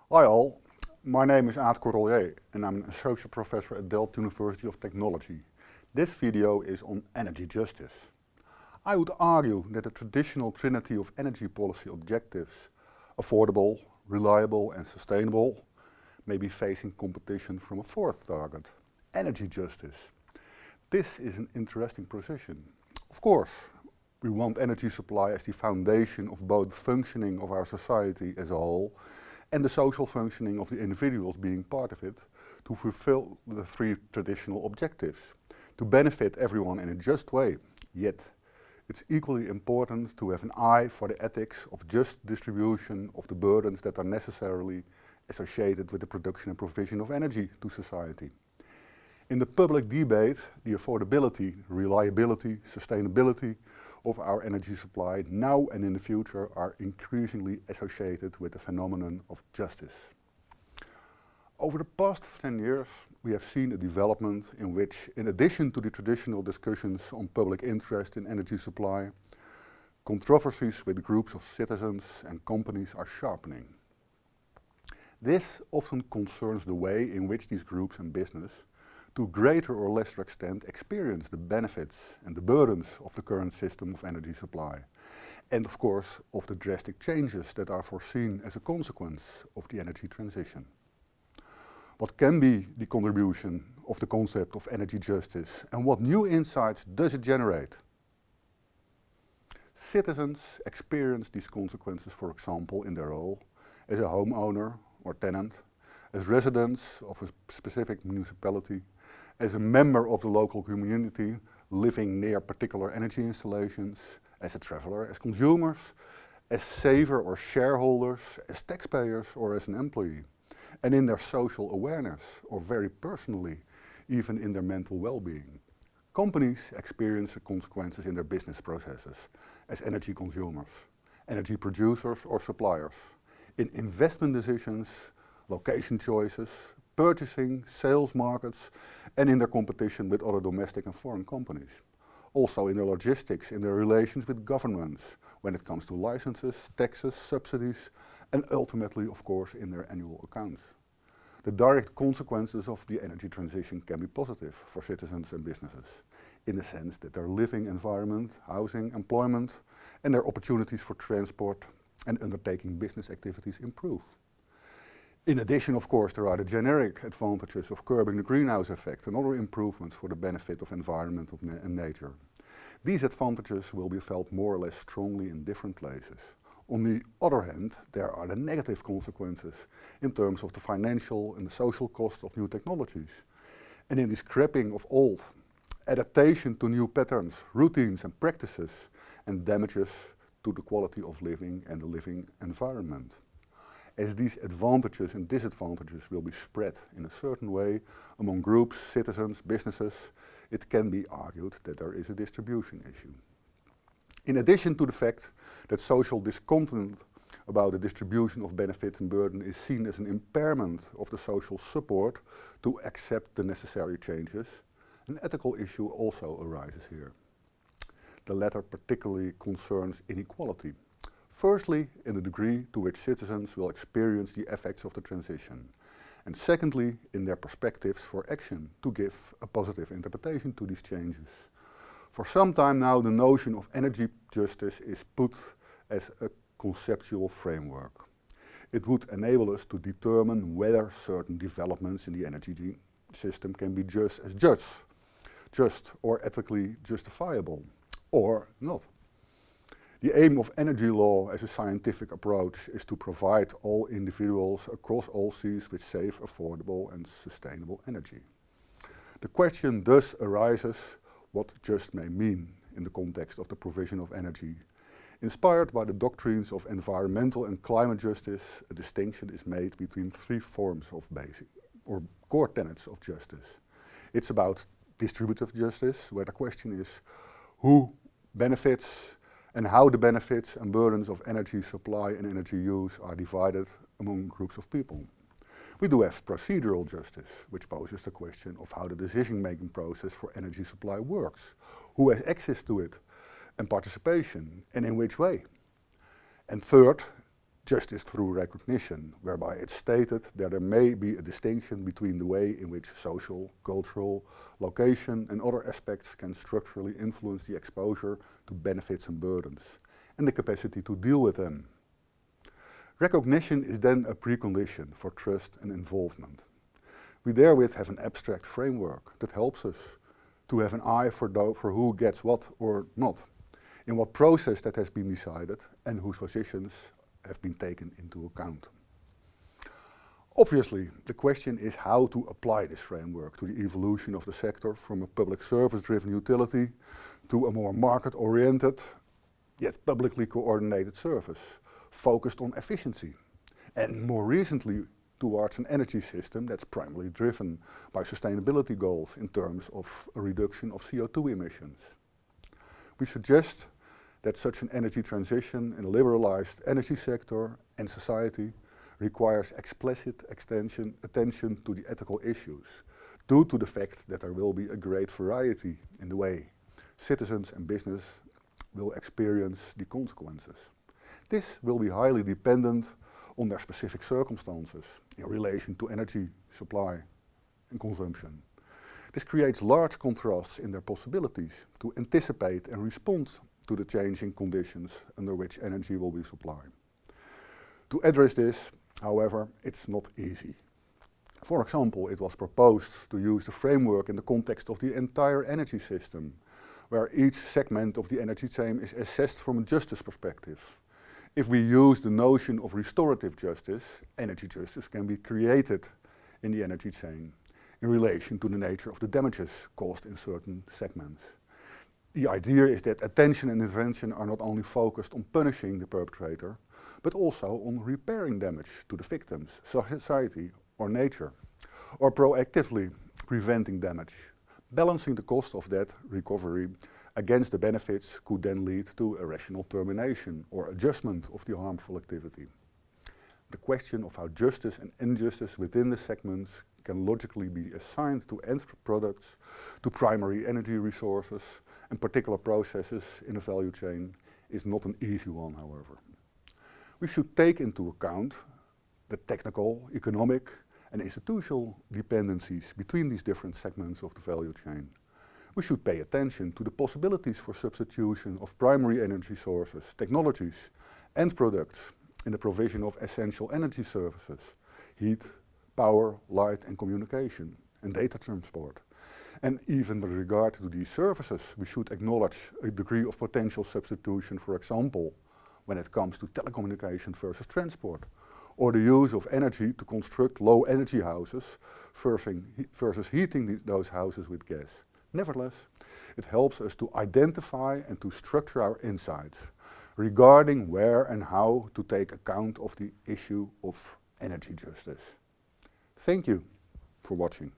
Hi all, my name is Aad Corollier and I'm an associate professor at Delft University of Technology. This video is on energy justice. I would argue that the traditional trinity of energy policy objectives, affordable, reliable and sustainable, may be facing competition from a fourth target, energy justice. This is an interesting position. Of course, we want energy supply as the foundation of both the functioning of our society as a whole and the social functioning of the individuals being part of it to fulfill the three traditional objectives, to benefit everyone in a just way. Yet, it's equally important to have an eye for the ethics of just distribution of the burdens that are necessarily associated with the production and provision of energy to society. In the public debate, the affordability, reliability, sustainability of our energy supply now and in the future are increasingly associated with the phenomenon of justice. Over the past 10 years, we have seen a development in which, in addition to the traditional discussions on public interest in energy supply, controversies with groups of citizens and companies are sharpening. This often concerns the way in which these groups and business to greater or lesser extent experience the benefits and the burdens of the current system of energy supply, and of course of the drastic changes that are foreseen as a consequence of the energy transition. What can be the contribution of the concept of energy justice and what new insights does it generate? Citizens experience these consequences, for example, in their role as a homeowner or tenant, as residents of a specific municipality, as a member of the local community living near particular energy installations, as a traveler, as consumers, as saver or shareholders, as taxpayers or as an employee, and in their social awareness or very personally, even in their mental well-being. Companies experience the consequences in their business processes as energy consumers, energy producers or suppliers, in investment decisions, location choices, purchasing, sales markets, and in their competition with other domestic and foreign companies. Also in their logistics, in their relations with governments, when it comes to licenses, taxes, subsidies, and ultimately, of course, in their annual accounts. The direct consequences of the energy transition can be positive for citizens and businesses, in the sense that their living environment, housing, employment, and their opportunities for transport and undertaking business activities improve. In addition, of course, there are the generic advantages of curbing the greenhouse effect and other improvements for the benefit of environment and nature. These advantages will be felt more or less strongly in different places. On the other hand, there are the negative consequences in terms of the financial and the social cost of new technologies. And in the scrapping of old, adaptation to new patterns, routines and practices, and damages to the quality of living and the living environment. As these advantages and disadvantages will be spread in a certain way among groups, citizens, businesses, it can be argued that there is a distribution issue. In addition to the fact that social discontent about the distribution of benefit and burden is seen as an impairment of the social support to accept the necessary changes, an ethical issue also arises here. The latter particularly concerns inequality. Firstly, in the degree to which citizens will experience the effects of the transition, and secondly, in their perspectives for action to give a positive interpretation to these changes. For some time now, the notion of energy justice is put as a conceptual framework. It would enable us to determine whether certain developments in the energy system can be just or ethically justifiable, or not. The aim of energy law as a scientific approach is to provide all individuals across all seas with safe, affordable and sustainable energy. The question thus arises what just may mean in the context of the provision of energy. Inspired by the doctrines of environmental and climate justice, a distinction is made between three forms of basic or core tenets of justice. It's about distributive justice, where the question is who benefits and how the benefits and burdens of energy supply and energy use are divided among groups of people. We do have procedural justice, which poses the question of how the decision-making process for energy supply works, who has access to it, and participation, and in which way. And third, justice through recognition, whereby it's stated that there may be a distinction between the way in which social, cultural, location and other aspects can structurally influence the exposure to benefits and burdens, and the capacity to deal with them. Recognition is then a precondition for trust and involvement. We therewith have an abstract framework that helps us to have an eye for who gets what or not, in what process that has been decided and whose positions have been taken into account. Obviously, the question is how to apply this framework to the evolution of the sector from a public service-driven utility to a more market-oriented, yet publicly coordinated service, focused on efficiency, and more recently towards an energy system that's primarily driven by sustainability goals in terms of a reduction of CO2 emissions. We suggest that such an energy transition in a liberalized energy sector and society requires explicit attention to the ethical issues, due to the fact that there will be a great variety in the way citizens and business will experience the consequences. This will be highly dependent on their specific circumstances in relation to energy supply and consumption. This creates large contrasts in their possibilities to anticipate and respond to the changing conditions under which energy will be supplied. To address this, however, it's not easy. For example, it was proposed to use the framework in the context of the entire energy system, where each segment of the energy chain is assessed from a justice perspective. If we use the notion of restorative justice, energy justice can be created in the energy chain in relation to the nature of the damages caused in certain segments. The idea is that attention and intervention are not only focused on punishing the perpetrator, but also on repairing damage to the victims, society or nature, or proactively preventing damage. Balancing the cost of that recovery against the benefits could then lead to a rational termination or adjustment of the harmful activity. The question of how justice and injustice within the segments can logically be assigned to end products, to primary energy resources, and particular processes in a value chain is not an easy one, however. We should take into account the technical, economic, and institutional dependencies between these different segments of the value chain. We should pay attention to the possibilities for substitution of primary energy sources, technologies, and products in the provision of essential energy services, heat, power, light and communication, and data transport. And even with regard to these services, we should acknowledge a degree of potential substitution, for example, when it comes to telecommunication versus transport, or the use of energy to construct low energy houses versus heating those houses with gas. Nevertheless, it helps us to identify and to structure our insights regarding where and how to take account of the issue of energy justice. Thank you for watching.